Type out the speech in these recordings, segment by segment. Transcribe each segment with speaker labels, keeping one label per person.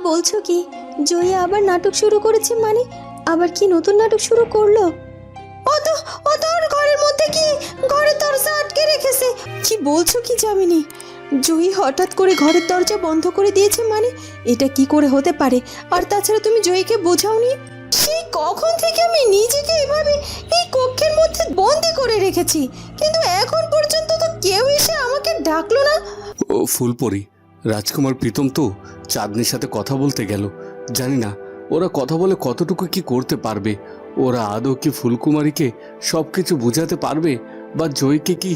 Speaker 1: বলছো কি? জয়ী আবার নাটক শুরু করেছে? মানে আবার কি নতুন নাটক শুরু করলো? ও তো ওর ঘরের মধ্যে কি ঘরের দরজা আটকে রেখেছে। কি বলছো কি যামিনী? জয়ী হঠাৎ করে ঘরের দরজা বন্ধ করে দিয়েছে? মানে এটা কি করে হতে পারে? আর তাছাড়া তুমি জয়ীকে বোঝাওনি? সেই কখন থেকে আমি নিজেকে এভাবে এই কক্ষের মধ্যে বন্দি করে রেখেছি, কিন্তু এখন পর্যন্ত তো কেউ এসে আমাকে ডাকলো না।
Speaker 2: ও ফুলপরি, রাজকুমার প্রীতম তো চাঁদনির সাথে কথা বলতে গেল। জানি না ওরা কথা বলে কতটুকু কি করতে পারবে। ওরা আদৌ কি ফুলকুমারীকে সব কিছু বোঝাতে পারবে, বা জয়ীকে কি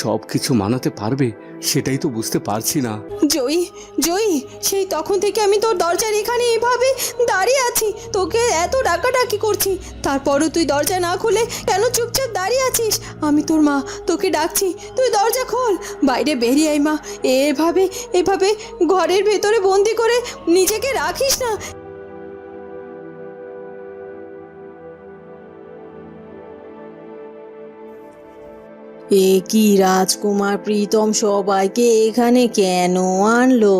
Speaker 2: সব কিছু মানাতে পারবে, সেটাই তো বুঝতে পারছি না।
Speaker 1: জয়ী, জয়ী, সেই তখন থেকে আমি তোর দরজার এখানে এভাবে দাঁড়িয়ে আছি, তোকে এত ডাকাডাকি করছি, তারপরও তুই দরজা না খুলে কেন চুপচাপ দাঁড়িয়ে আছিস? আমি তোর মা, তোকে ডাকছি, তুই দরজা খোল, বাইরে বেরিয়ে আয় মা। এভাবে এভাবে ঘরের ভেতরে বন্দি করে নিজেকে রাখিস না।
Speaker 3: এ কি রাজকুমার প্রীতম সবাইকে এখানে কেন আনলো?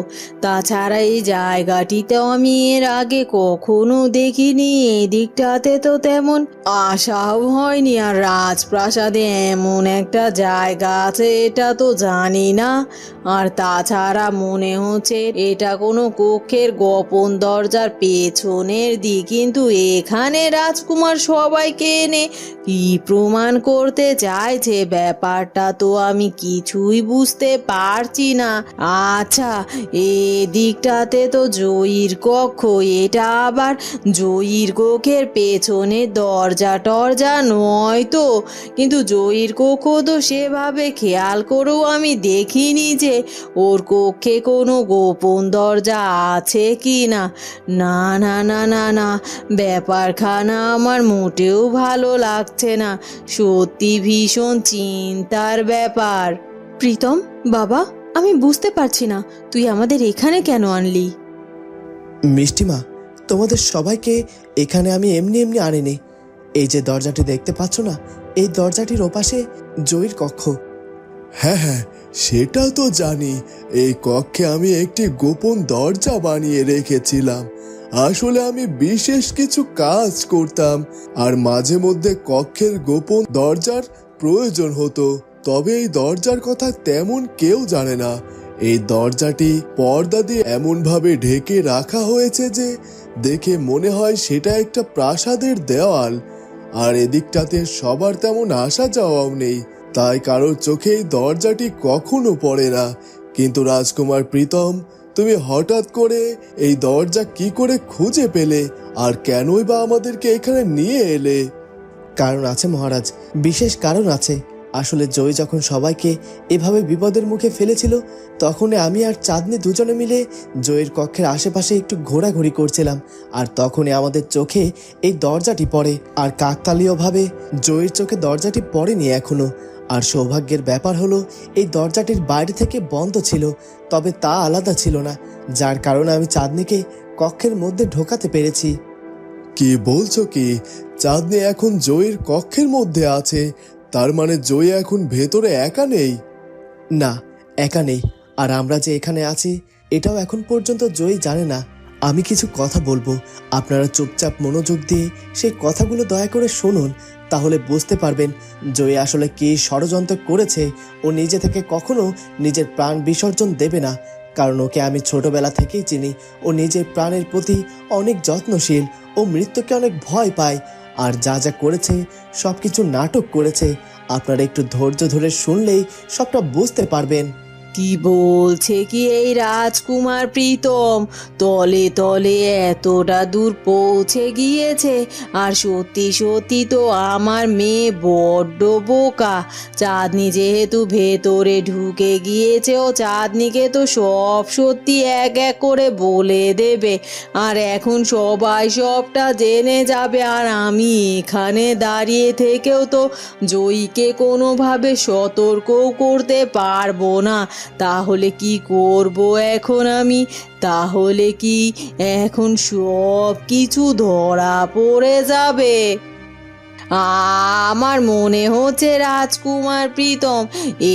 Speaker 3: তাছাড়া এই জায়গাটিতেও আমি এর আগে কখনো দেখিনি, এদিকটাতে তো তেমন আশাও হয়নি। আর রাজপ্রাসাদে এমন একটা জায়গা আছে এটা তো জানি না। আর তাছাড়া মনে হচ্ছে এটা কোনো কক্ষের গোপন দরজার পেছনের দিক, কিন্তু এখানে রাজকুমার সবাইকে এনে কি প্রমাণ করতে চাইছে ব্যাপারটা তো আমি কিছুই বুঝতে পারছি না। আচ্ছা, এদিকটাতে তো জয়ীর কক্ষ, এটা আবার জয়ীর কক্ষের পেছনে দরজা টরজা নয় তো? কিন্তু জয়ীর কক্ষ তো সেভাবে খেয়াল করেও আমি দেখিনি যে ওর কক্ষে কোনো গোপন দরজা আছে কি না। না না না না না, ব্যাপারখানা আমার মোটেও ভালো লাগছে না, সত্যি ভীষণ চিন্তার ব্যাপার।
Speaker 1: প্রীতম বাবা, আমি বুঝতে পারছি না তুই আমাদের এখানে কেন আনলি।
Speaker 4: মিষ্টিমা, তোমাদের সবাইকে এখানে আমি এমনি এমনি আনিনি। এই যে দরজাটি দেখতে পাচ্ছ না, এই দরজাটির ওপাশে জয়ীর কক্ষ।
Speaker 5: হ্যাঁ হ্যাঁ, সেটা তো জানি। এই কক্ষে আমি একটি গোপন দরজা বানিয়ে রেখেছিলাম। আসলে আমি বিশেষ কিছু কাজ করতাম, আর মাঝে মধ্যে কক্ষের গোপন দরজার প্রয়োজন হতো। তবে এই দরজার কথা তেমন কেউ জানে না। এই দরজাটি পর্দা দিয়ে এমনভাবে ঢেকে রাখা হয়েছে যে দেখে মনে হয় সেটা একটা প্রাসাদের দেওয়াল। আর এদিকটাতে সবার তেমন আসা যাওয়াও নেই, তাই কারোর চোখে এই দরজাটি কখনো পড়ে না। কিন্তু রাজকুমার প্রীতম, তুমি হঠাৎ করে এই দরজা কি করে খুঁজে পেলে, আর কেনই বা আমাদেরকে এখানে নিয়ে এলে?
Speaker 4: কারণ আছে মহারাজ, বিশেষ কারণ আছে। আসলে জয়ী যখন সবাইকে এভাবে বিপদের মুখে ফেলেছিল, তখনই আমি আর চাঁদনি দুজনে মিলে জয়ীর কক্ষের আশেপাশে একটু ঘোরাঘুরি করছিলাম, আর তখনই আমাদের চোখে এই দরজাটি পড়ে। আর কাকতালীয়ভাবে জয়ীর চোখে দরজাটি পড়েনি এখনো। আর সৌভাগ্যের ব্যাপার হলো এই দরজাটির বাইরে থেকে বন্ধ ছিল, তবে তা আলাদা ছিল না, যার কারণে আমি চাঁদনিকে কক্ষের মধ্যে ঢোকাতে পেরেছি।
Speaker 5: কি বলছো কি? চাঁদনি এখন জয়ীর কক্ষের মধ্যে আছে? তার মানে জয়ী এখন ভেতরে একা নেই?
Speaker 4: না, একা নেই। আর আমরা যে এখানে আছি এটাও এখন পর্যন্ত জয়ী জানে না। আমি কিছু কথা বলবো, আপনারা চুপচাপ মনোযোগ দিয়ে সেই কথাগুলো দয়া করে শুনুন, তাহলে বুঝতে পারবেন জয়ী আসলে কি ষড়যন্ত্র করেছে। ও নিজে থেকে কখনো নিজের প্রাণ বিসর্জন দেবে না, কারণ ওকে আমি ছোটবেলা থেকেই চিনি। ও নিজের প্রাণের প্রতি অনেক যত্নশীল, ও মৃত্যুকে অনেক ভয় পায়। আর যা যা করেছে সব কিছু নাটক করেছে। আপনারা একটু ধৈর্য ধরে শুনলেই সবটা বুঝতে পারবেন।
Speaker 3: কি বলছে কি এই রাজকুমার প্রীতম? তলে তলে এতটা দূর পৌঁছে গিয়েছে। আর সত্যি সত্যি তো আমার মেয়ে বড্ড বোকা। চাঁদনি যেহেতু ভেতরে ঢুকে গিয়েছে, ও চাঁদনিকে তো সব সত্যি এক এক করে বলে দেবে, আর এখন সবাই সবটা জেনে যাবে। আর আমি এখানে দাঁড়িয়ে থেকেও তো জয়ীকে কোনোভাবে সতর্কও করতে পারবো না। তাহলে কি করব এখন আমি? তাহলে কি এখন সব কিছু ধরা পড়ে যাবে? আমার মনে হচ্ছে রাজকুমার প্রীতম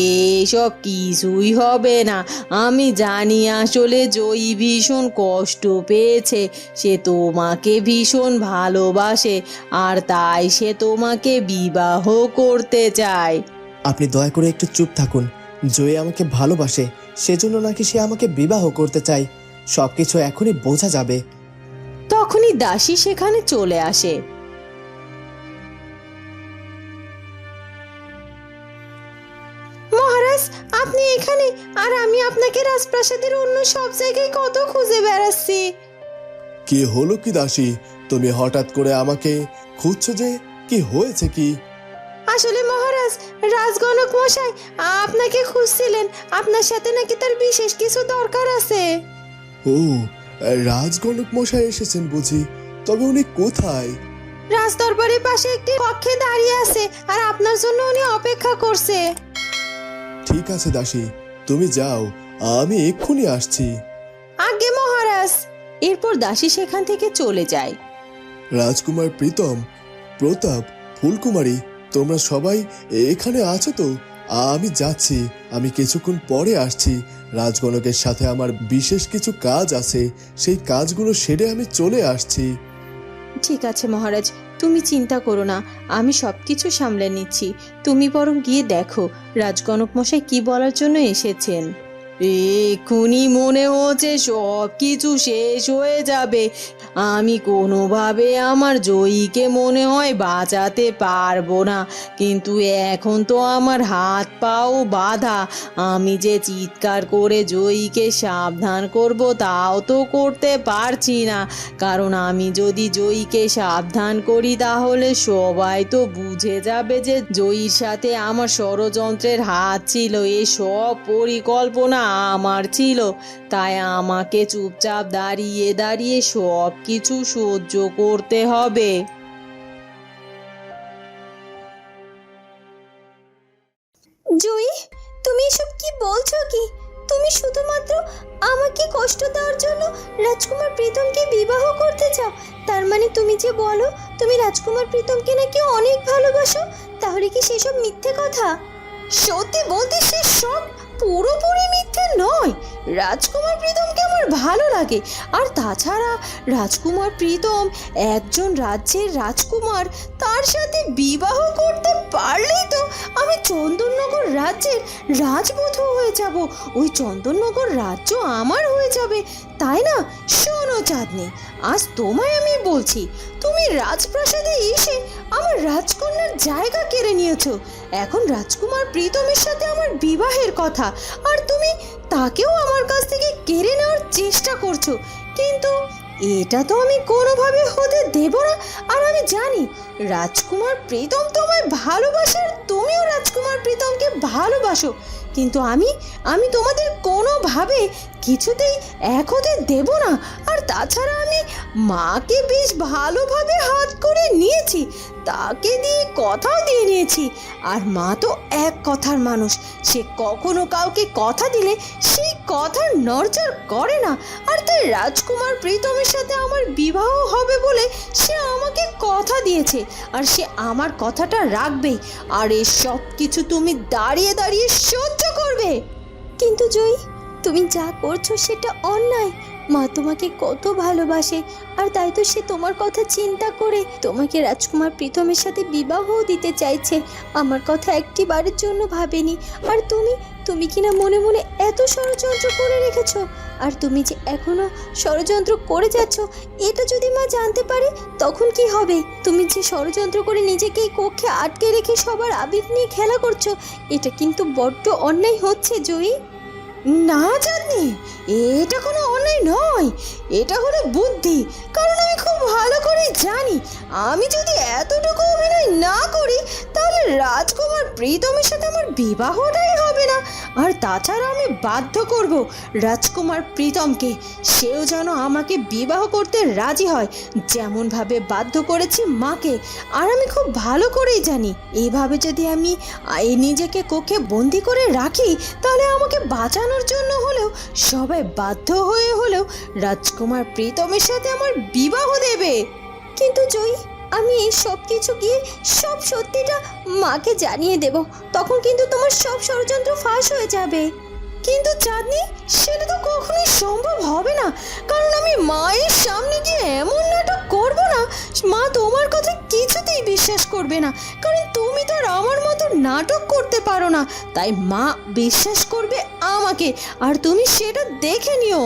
Speaker 3: এসব কিছুই হবে না। আমি জানি আসলে জয়ী ভীষণ কষ্ট পেয়েছে, সে তোমাকে ভীষণ ভালোবাসে আর তাই সে তোমাকে বিবাহ করতে চায়।
Speaker 4: আপনি দয়া করে একটু চুপ থাকুন। জয়ী আমাকে ভালোবাসে, সেজন্য নাকি সে আমাকে বিবাহ করতে চায়। সবকিছু এখনই বোঝা যাবে।
Speaker 3: তখনই দাসী সেখানে চলে আসে।
Speaker 1: মহারাজ, আপনি এখানে, আর আমি আপনাকে রাজপ্রাসাদের অন্য সব জায়গায় কত খুঁজে বেড়াচ্ছি।
Speaker 5: কি হলো কি দাসী, তুমি হঠাৎ করে আমাকে খুঁজছো যে? কি হয়েছে কি?
Speaker 1: আসলে মহারাজ, রাজগণক মশাই আপনাকে খুঁজছিলেন। আপনার সাথে নাকি তার বিশেষ কিছু দরকার আছে।
Speaker 5: ও, রাজগণক মশাই এসেছেন বুঝি? তবে উনি কোথায়?
Speaker 1: রাজদরবারের পাশে একটি কক্ষে দাঁড়িয়ে আছে, আর আপনার জন্য উনি অপেক্ষা করছে।
Speaker 5: ঠিক আছে দাসী, তুমি যাও, আমি এক্ষুনি আসছি।
Speaker 1: আজ্ঞে মহারাজ।
Speaker 3: এরপর দাসী সেখান থেকে চলে যায়।
Speaker 5: রাজকুমার প্রীতম, প্রতাপ, ফুলকুমারী, তোমরা সবাই এখানে আছো তো? আমি যাচ্ছি, আমি কিছুক্ষণ পরে আসছি। রাজগণকের সাথে আমার বিশেষ কিছু কাজ আছে, সেই কাজগুলো সেরে আমি চলে আসছি।
Speaker 1: ঠিক আছে মহারাজ, তুমি চিন্তা করো না, আমি সবকিছু সামলে নিচ্ছি। তুমি বরং গিয়ে দেখো রাজগণক মশাই কি বলার জন্য এসেছেন।
Speaker 3: এক্ষুনি মনে হচ্ছে সব কিছু শেষ হয়ে যাবে। আমি কোনোভাবে আমার জয়ীকে মনে হয় বাঁচাতে পারবো না, কিন্তু এখন তো আমার হাত পাও বাঁধা। আমি যে চিৎকার করে জয়ীকে সাবধান করব তাও তো করতে পারছি না, কারণ আমি যদি জয়ীকে সাবধান করি তাহলে সবাই তো বুঝে যাবে যে জয়ীর সাথে আমার ষড়যন্ত্রের হাত ছিল। এ সব পরিকল্পনা আমার ছিল, তাই আমাকে চুপচাপ দাঁড়িয়ে দাঁড়িয়ে সব কিছু সহ্য করতে হবে।
Speaker 1: জয়ী, তুমি এসব কি বলছো কি? তুমি শুধুমাত্র আমাকে কষ্ট দেওয়ার জন্য রাজকুমার প্রীতমকে বিবাহ করতে চাও? তার মানে তুমি যে বলো তুমি রাজকুমার প্রীতমকে নাকি অনেক ভালোবাসো, তাহলে কি সেসব মিথ্যে কথা? সত্যি বলতে সে সব পুরোপুরি মিথ্যে নয়। রাজকুমার প্রীতমকে আমার ভালো লাগে, আর তাছাড়া রাজকুমার প্রীতম একজন রাজ্যের রাজকুমার। তার সাথে বিবাহ করতে পারলেই তো আমি চন্দননগর রাজ্যের রাজবধূ হয়ে যাব। ওই চন্দননগর রাজ্য আমার হয়ে যাবে, তাই না? শোনো চাঁদনি, আজ তোমায় আমি বলছি, তুমি রাজপ্রাসাদে এসে আমার রাজকন্যার জায়গা কেড়ে নিয়েছো। এখন রাজকুমার প্রীতমের সাথে আমার বিবাহের কথা, আর তুমি তাকেও আমার কাছ থেকে কেড়ে নেওয়ার চেষ্টা করছো। কিন্তু এটা তো আমি কোনোভাবে হতে দেব না। আর আমি জানি রাজকুমার প্রীতম তোমায় ভালোবাসে, আর তুমিও রাজকুমার প্রীতমকে ভালোবাসো, কিন্তু আমি তোমাদের কোনোভাবে কিছুতেই এক হতে দেব না। আর তাছাড়া আমি মাকে বেশ ভালোভাবে হাত করে নিয়েছি, তাকে দিয়ে কথাও দিয়ে নিয়েছি। আর মা তো এক কথার মানুষ, সে কখনো কাউকে কথা দিলে সেই কথার নড়চড় করে না। আর তাই রাজকুমার প্রীতমের সাথে আমার বিবাহ হবে বলে সে আমাকে কথা দিয়েছে, আর সে আমার কথাটা রাখবেই। আর এই সব কিছু তুমি দাঁড়িয়ে দাঁড়িয়ে সহ্য করবে। কিন্তু জয়ী, তুমি যা করছো সেটা অন্যায়। মা তোমাকে কত ভালোবাসে, আর তাই তো সে তোমার কথা চিন্তা করে তোমাকে রাজকুমার প্রীতমের সাথে বিবাহ দিতে চাইছে। আমার কথা একটি বারের জন্য ভাবেনি। আর তুমি কিনা মনে মনে এত ষড়যন্ত্র করে রেখেছো, আর তুমি যে এখনো ষড়যন্ত্র করে যাচ্ছ, এটা যদি মা জানতে পারে তখন কি হবে? তুমি যে ষড়যন্ত্র করে নিজেকে এই কক্ষে আটকে রেখে সবার আবেগ নিয়ে খেলা করছো, এটা কিন্তু বড্ড অন্যায় হচ্ছে জয়ী। না চাঁদনি, এটা কোনো অন্যায় নয়, এটা হলো বুদ্ধি। কারণ আমি খুব ভালো করে জানি আমি যদি এতটুকু অভিনয় না করি তাহলে রাজকুমার প্রীতমের সাথে আমার বিবাহটাই হবে না। আর তাছাড়া আমি বাধ্য করব রাজকুমার প্রীতমকে, সেও যেন আমাকে বিবাহ করতে রাজি হয়, যেমনভাবে বাধ্য করেছি মাকে। আর আমি খুব ভালো করেই জানি এইভাবে যদি আমি নিজেকে কক্ষে বন্দি করে রাখি তাহলে আমাকে বাঁচানোর জন্য হলেও সবাই বাধ্য হয়ে হলেও রাজকুমার প্রীতমের সাথে আমার বিবাহ দেবে। কিন্তু জয়ী, আমি এই সব কিছু গিয়ে সব সত্যিটা মাকে জানিয়ে দেব। তখন কিন্তু তোমার সব ষড়যন্ত্র ফাঁস হয়ে যাবে। কিন্তু চাঁদনি, সেটা তো কখনোই সম্ভব হবে না, কারণ আমি মায়ের সামনে গিয়ে এমন নাটক করব না, মা তোমার কথা কিছুতেই বিশ্বাস করবে না, কারণ তুমি তো আর আমার মতো নাটক করতে পারো না। তাই মা বিশ্বাস করবে আমাকে, আর তুমি সেটা দেখে নিও।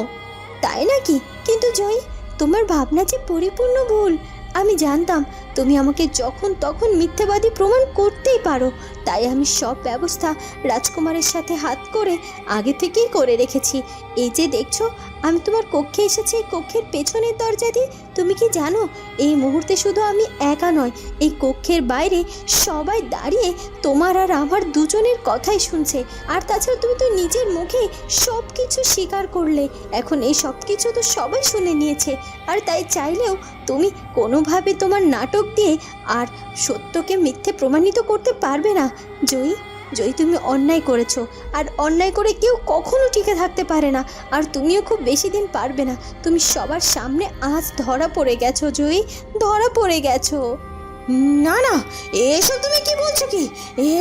Speaker 1: তাই নাকি? কিন্তু জয়ী, তোমার ভাবনা যে পরিপূর্ণ ভুল। আমি জানতাম তুমি আমাকে যখন তখন মিথ্যাবাদী প্রমাণ করতেই পারো, তাই আমি সব ব্যবস্থা রাজকুমারের সাথে হাত করে আগে থেকেই করে রেখেছি। এই যে দেখছো, আমি তোমার কক্ষে এসেছি, এই কক্ষের পেছনের দরজা দিয়ে। তুমি কি জানো, এই মুহূর্তে শুধু আমি একা নয়, এই কক্ষের বাইরে সবাই দাঁড়িয়ে তোমার আর আমার দুজনের কথাই শুনছে। আর তাছাড়া তুমি তো নিজের মুখে সব কিছু স্বীকার করলে, এখন এই সব কিছু তো সবাই শুনে নিয়েছে। আর তাই চাইলেও তুমি কোনোভাবে তোমার নাটক দিয়ে আর সত্যকে মিথ্যে প্রমাণিত করতে পারবে না। জয়ী, তুমি অন্যায় করেছো, আর অন্যায় করে কেউ কখনো টিকে থাকতে পারে না। আর তুমিও খুব বেশি দিন পারবে না। তুমি সবার সামনে আজ ধরা পড়ে গেছো জয়ী, ধরা পড়ে গেছো। না না, এসব তুমি কি বলছো? কি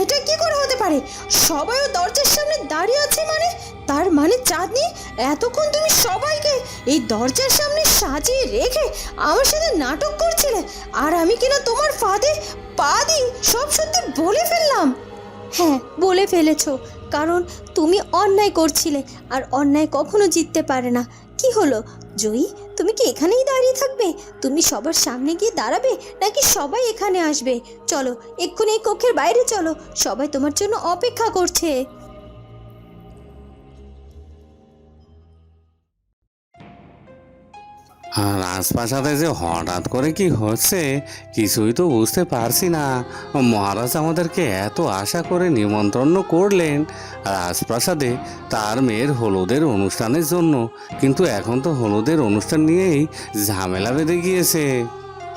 Speaker 1: এটা কি করে হতে পারে? সবাই ও দরজার সামনে দাঁড়িয়ে আছে মানে? তার মানে চাঁদনি, এতক্ষণ তুমি সবাইকে এই দরজার সামনে সাজিয়ে রেখে আমার সাথে নাটক করছিলে, আর আমি কিনা তোমার ফাঁদে পা দিয়ে সব সত্যি বলে ফেললাম। হ্যাঁ, বলে ফেলেছো, কারণ তুমি অন্যায় করছিলে, আর অন্যায় কখনো জিততে পারে না। কি হলো জয়ী, তুমি কি এখানেই দাঁড়িয়ে থাকবে? তুমি সবার সামনে গিয়ে দাঁড়াবে, নাকি সবাই এখানে আসবে? চলো এক্ষুনি এই কক্ষের বাইরে চলো, সবাই তোমার জন্য অপেক্ষা করছে।
Speaker 2: আর রাজপ্রাসাদে যে হঠাৎ করে কি হচ্ছে কিছুই তো বুঝতে পারছি না। মহারাজ আমাদেরকে এত আশা করে নিমন্ত্রণ করলেন রাজপ্রাসাদে তার মেয়ের হলুদের অনুষ্ঠানের জন্য, কিন্তু এখন তো হলুদের অনুষ্ঠান নিয়েই ঝামেলা বেঁধে গিয়েছে।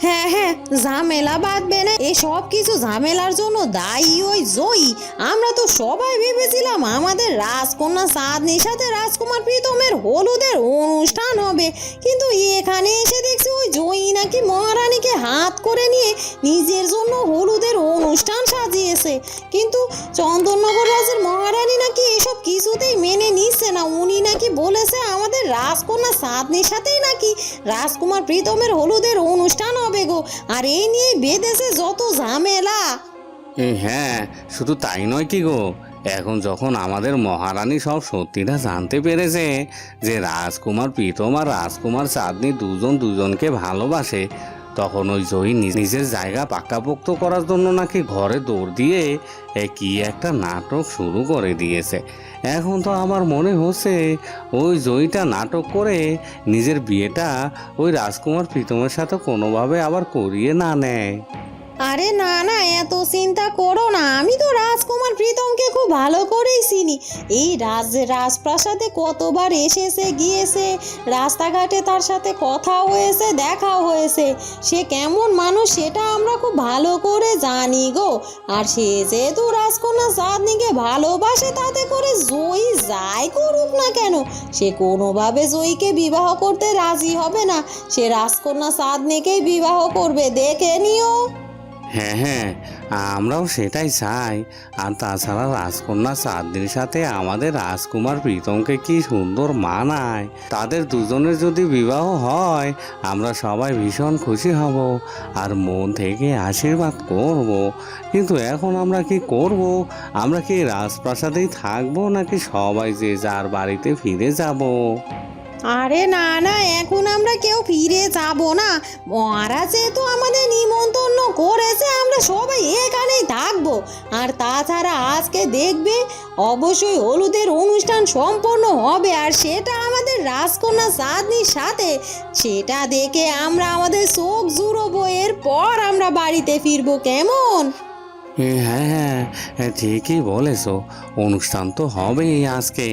Speaker 3: হ্যাঁ হ্যাঁ, ঝামেলা বাঁধবে না? এই সব কিছু ঝামেলার জন্য দায়ী ওই জয়ী। আমরা তো সবাই ভেবেছিলাম আমাদের রাজকন্যা চাঁদনির সাথে রাজকুমার প্রীতমের হলুদের অনুষ্ঠান হবে, কিন্তু এখানে এসে দেখছি ওই জয়ী নাকি মহারানীকে হাত করে নিয়ে নিজের জন্য হলুদের অনুষ্ঠান সাজিয়েছে। কিন্তু চন্দননগর রাজের মহারানী নাকি এসব কিছুতেই মেনে নিচ্ছে না। উনি নাকি বলেছে আমাদের রাজকন্যা চাঁদনির সাথেই নাকি রাজকুমার প্রীতমের হলুদের অনুষ্ঠান হবে গো। আর এই নিয়ে বেঁধেছে যত ঝামেলা।
Speaker 2: হ্যাঁ, শুধু তাই নয় কি গো, এখন যখন আমাদের মহারানী সব সত্যিটা জানতে পেরেছে যে রাজকুমার প্রীতম আর রাজকুমার চাঁদনি দুজন দুজনকে ভালোবাসে, তখন ওই জয়ী নিজের জায়গা পাকাপোক্ত করার জন্য নাকি ঘরে দৌড় দিয়ে কি একটা নাটক শুরু করে দিয়েছে। এখন তো আমার মনে হচ্ছে ওই জয়ীটা নাটক করে নিজের বিয়েটা ওই রাজকুমার প্রীতমের সাথে কোনোভাবে আবার করিয়ে না নেয়।
Speaker 3: আরে না না, এত চিন্তা করো না। আমি তো রাজকুমার প্রীতমকে খুব ভালো করেই চিনি। এই রাজপ্রাসাদে কতবার এসেছে গিয়েছে, রাস্তাঘাটে তার সাথে কথা হয়েছে, দেখা হয়েছে। সে কেমন মানুষ সেটা আমরা খুব ভালো করে জানি গো। আর সে যেহেতু রাজকন্যা চাঁদনিকে ভালোবাসে, তাতে করে জয়ী যাই করুক না কেন, সে কোনোভাবে জয়ীকে বিবাহ করতে রাজি হবে না। সে রাজকন্যা চাঁদনিকেই বিবাহ করবে, দেখে নিও।
Speaker 2: হ্যাঁ হ্যাঁ, আমরাও সেটাই চাই। আর তাছাড়া রাজকন্যা চাঁদনির সাথে আমাদের রাজকুমার প্রীতমকে কি সুন্দর মানায়। তাদের দুজনের যদি বিবাহ হয় আমরা সবাই ভীষণ খুশি হব আর মন থেকে আশীর্বাদ করব। কিন্তু এখন আমরা কি করব? আমরা কি রাজপ্রাসাদেই থাকবো, নাকি সবাই যে যার বাড়িতে ফিরে যাব?
Speaker 3: আরে না না, এখন আমরা কেউ ফিরে যাব না। মহারাজ যেহেতু আমাদের নিমন্ত্রণ করেছে, আমরা সবাই এখানেই থাকবো। আর তাছাড়া আজকে দেখবে অবশ্যই হলুদের অনুষ্ঠান সম্পন্ন হবে, আর সেটা আমাদের রাজকন্যা চাঁদনির সাথে। সেটা দেখে আমরা আমাদের চোখ জুড়োবো, এরপর আমরা বাড়িতে ফিরবো, কেমন?
Speaker 2: হ্যাঁ হ্যাঁ, ঠিকই বলেছো। অনুষ্ঠান তো হবেই আজকে,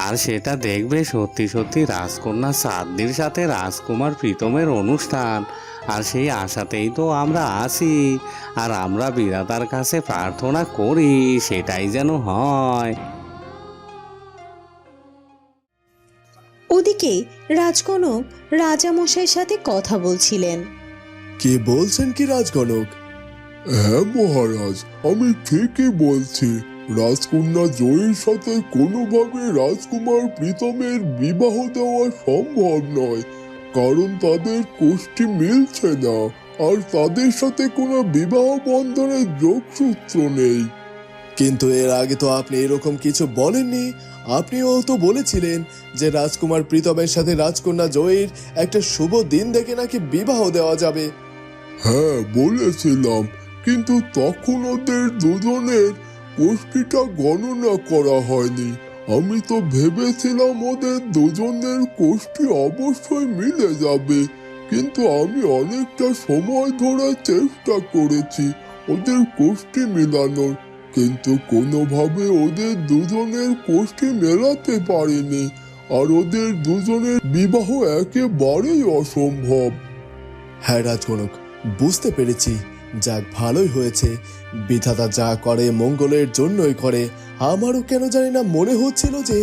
Speaker 2: আর সেটা দেখবে সত্যি সত্যি রাজকন্যা চাঁদনির সাথে রাজকুমার প্রীতমের অনুষ্ঠান। আর সেই আশাতেই তো আমরা আছি, আর আমরা বিধাতার কাছে প্রার্থনা করি সেটাই যেন হয়।
Speaker 3: ওদিকে রাজকনক রাজামশাইয়ের সাথে কথা বলছিলেন।
Speaker 5: কে বলছেন কি রাজগণক? হ্যাঁ মহারাজ, আমি ঠিকই বলছি। রাজকন্যা জয়ের সাথে কোনোভাবে রাজকুমার প্রীতমের বিবাহ দেওয়া সম্ভব নয়, কারণ তাদের কোষ্ঠী মিলছে না, আর তাদের সাথে কোনো বিবাহ বন্ধনের যোগসূত্র নেই। কিন্তু এর আগে তো আপনি এরকম কিছু বলেননি। আপনিও তো বলেছিলেন যে রাজকুমার প্রীতমের সাথে রাজকন্যা জয়ীর একটা শুভ দিন দেখে নাকি বিবাহ দেওয়া যাবে। হ্যাঁ বলেছিলাম, কিন্তু তখন ওদের দুজনের কোষ্ঠীটা গণনা করা হয়নি। আমি তো ভেবেছিলাম ওদের দুজনের কোষ্ঠী অবশ্যই মিলে যাবে, কিন্তু আমি অনেকটা সময় ধরে চেষ্টা করেছি ওদের কোষ্ঠী মেলানোর, কিন্তু কোনোভাবে ওদের দুজনের কোষ্ঠী মেলাতে পারিনি, আর ওদের দুজনের বিবাহ একেবারেই অসম্ভব। হ্যাঁ রাজগণক, বুঝতে পেরেছি। যাক, ভালোই হয়েছে। বিধাতা যা করে মঙ্গলের জন্যই করে। আমারও কেন জানি না মনে হচ্ছিল যে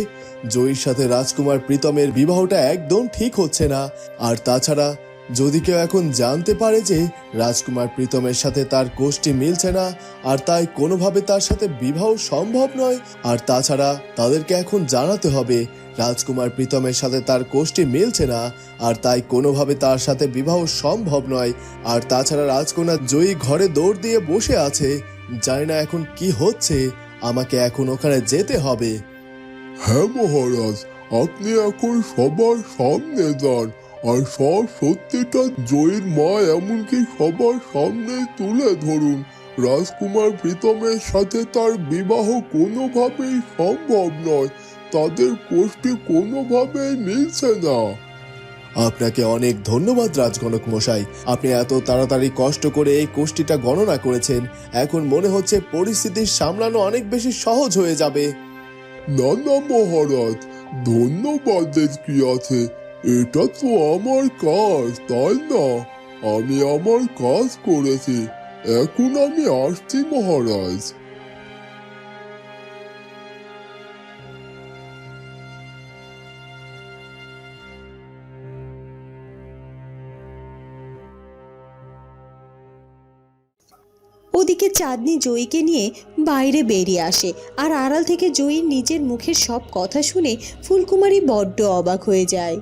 Speaker 5: জয়ীর সাথে রাজকুমার প্রীতমের বিবাহটা একদম ঠিক হচ্ছে না। আর তাছাড়া যদি কেউ এখন জানতে পারে যে রাজকুমার প্রীতমের সাথে তার কোষ্ঠী মিলছে না, আর তাই কোনোভাবে তার সাথে বিবাহ সম্ভব নয়, আর তাছাড়া তাদেরকে এখন জানাতে হবে রাজকুমার প্রীতমের সাথে তার কোষ্ঠী মিলছে না, আর তাই কোনোভাবে তার সাথে বিবাহ সম্ভব নয়, আর তাছাড়া রাজকন্যা জয়ী ঘরে দৌড় দিয়ে বসে আছে। জানি না এখন কি হচ্ছে, আমাকে এখন ওখানে যেতে হবে। হ্যাঁ মহারাজ, আপনি এখন সবার সামনে যান, আর সব সত্যিটা জয়ীর মা এমনকি সবার সামনে তুলে ধরুন। রাজকুমার প্রীতমের সাথে তার বিবাহ কোনোভাবেই সম্ভব নয়, তাদের কোষ্ঠী কোনোভাবেই মিলছে না। আপনাকে অনেক ধন্যবাদ রাজগণক মশাই, আপনি এত তাড়াতাড়ি কষ্ট করে এই কোষ্ঠীটা গণনা করেছেন। এখন মনে হচ্ছে পরিস্থিতি সামলানো অনেক বেশি সহজ হয়ে যাবে। না না মহারাজ, ধন্যবাদের কি আছে, এটা তো আমার কাজ, তাই না? আমি আমার কাজ করেছি, এখন আমি আসছি মহারাজ।
Speaker 1: ওদিকে চাঁদনি জয়ীকে নিয়ে বাইরে বেরিয়ে আসে, আর আড়াল থেকে জয়ীর নিজের মুখের সব কথা শুনে ফুলকুমারী বড্ড অবাক হয়ে যায়।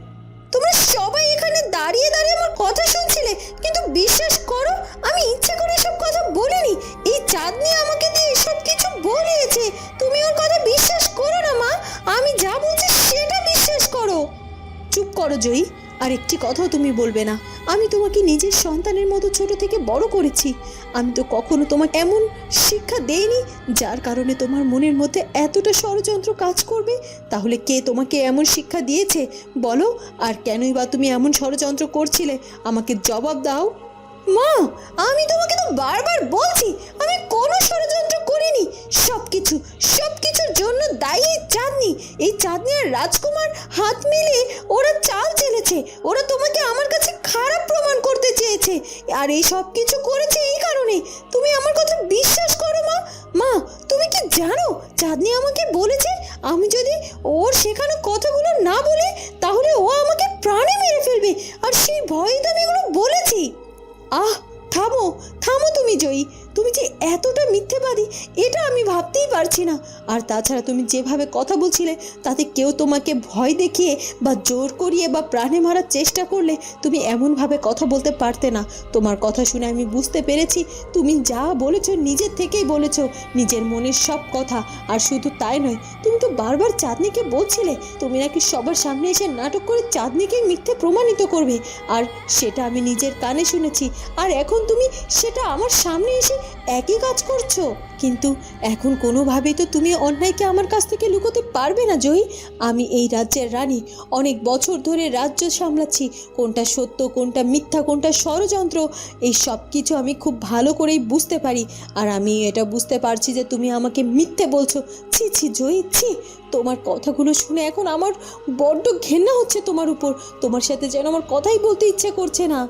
Speaker 1: তোমরা সবাই এখানে দাঁড়িয়ে দাঁড়িয়ে আমার কথা শুনছিলে, কিন্তু বিশ্বাস করো আমি ইচ্ছে করে এসব কথা বলিনি। এই চাঁদনি আমাকে দিয়ে এসব কিছু বলিয়েছে। তুমি ওর কথা বিশ্বাস করো না মা, আমি যা বলছি সেটা বিশ্বাস করো। চুপ করো জয়ী, আর একটি কথাও তুমি বলবে না। আমি তোমাকে নিজের সন্তানের মতো ছোট থেকে বড় করেছি। আমি তো কখনো তোমাকে এমন শিক্ষা দেইনি যার কারণে তোমার মনের মধ্যে এতটা ষড়যন্ত্র কাজ করবে। তাহলে কে তোমাকে এমন শিক্ষা দিয়েছে বলো, আর কেনই বা তুমি এমন ষড়যন্ত্র করছিলে? আমাকে জবাব দাও। মা, আমি তোমাকে তো বারবার বলছি আমি কোনো ষড়যন্ত্র করিনি। সবকিছুর জন্য দায়ী চাঁদনি। এই চাঁদনি আর রাজকুমার হাত মিলিয়ে ওরা চাল চেলেছে। ওরা তোমাকে আমার কাছে খারাপ প্রমাণ করতে চেয়েছে, আর এই সব কিছু করেছে এই কারণে। তুমি আমার কথা বিশ্বাস করো মা। মা, তুমি কি জানো চাঁদনি আমাকে বলেছে আমি যদি ওর শেখানো কথাগুলো না বলি তাহলে ও আমাকে প্রাণে মেরে ফেলবে, আর সেই ভয়েই তো আমি এগুলো বলেছি। আহ, থামো থামো তুমি জয়ী, তুমি যে এতটা মিথ্যেবাদী এটা আমি ভাবতেই পারছি না। আর তাছাড়া তুমি যেভাবে কথা বলছিলে তাতে কেউ তোমাকে ভয় দেখিয়ে বা জোর করিয়ে বা প্রাণে মারার চেষ্টা করলে তুমি এমনভাবে কথা বলতে পারতে না। তোমার কথা শুনে আমি বুঝতে পেরেছি তুমি যা বলেছো নিজের থেকেই বলেছো, নিজের মনের সব কথা। আর শুধু তাই নয়, তুমি তো বারবার চাঁদনিকে বলছিলে তুমি নাকি সবার সামনে এসে নাটক করে চাঁদনিকে মিথ্যে প্রমাণিত করবে, আর সেটা আমি নিজের কানে শুনেছি। আর এখন তুমি সেটা আমার সামনে এসে একই কাজ করছো। কিন্তু এখন কোনোভাবেই তো তুমি অন্যায়কে আমার কাছ থেকে লুকোতে পারবে না জয়ী। আমি এই রাজ্যের রানী, অনেক বছর ধরে রাজ্য সামলাচ্ছি। কোনটা সত্য, কোনটা মিথ্যা, কোনটা ষড়যন্ত্র, এই সব কিছু আমি খুব ভালো করেই বুঝতে পারি। আর আমি এটা বুঝতে পারছি যে তুমি আমাকে মিথ্যে বলছো। ছি ছি জয়ী, ছি। তোমার কথাগুলো শুনে এখন আমার বড্ড ঘেন্না হচ্ছে তোমার উপর। তোমার সাথে যেন আমার কথাই বলতে ইচ্ছে করছে না।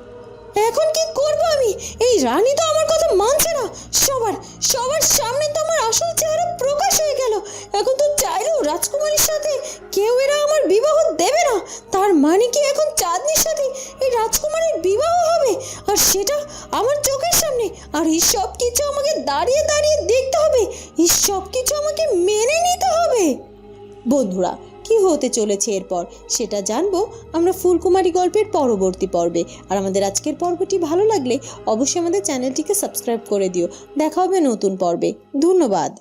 Speaker 1: এখন কি করব আমি? এই রানী তো আমার কথা মানছে না। সবার সামনে তো আমার আসল চেহারা প্রকাশ হয়ে গেল। এখন তো চাইলেও রাজকুমারীর সাথে কেউ এরা আমার বিবাহ দেবে না। তার মানে কি এখন চাঁদনির সাথে এই রাজকুমারীর বিবাহ হবে, আর সেটা এই সব কিছু আমাকে দাঁড়িয়ে দাঁড়িয়ে দেখতে হবে, এই সব কিছু আমাকে মেনে নিতে হবে। বন্ধুরা, কি হতে চলেছে এরপর সেটা জানবো আমরা ফুলকুমারী গল্পের পরবর্তী পর্বে। আর আমাদের আজকের পর্বটি ভালো লাগলে অবশ্যই আমাদের চ্যানেলটিকে সাবস্ক্রাইব করে দিও। দেখা হবে নতুন পর্বে। ধন্যবাদ।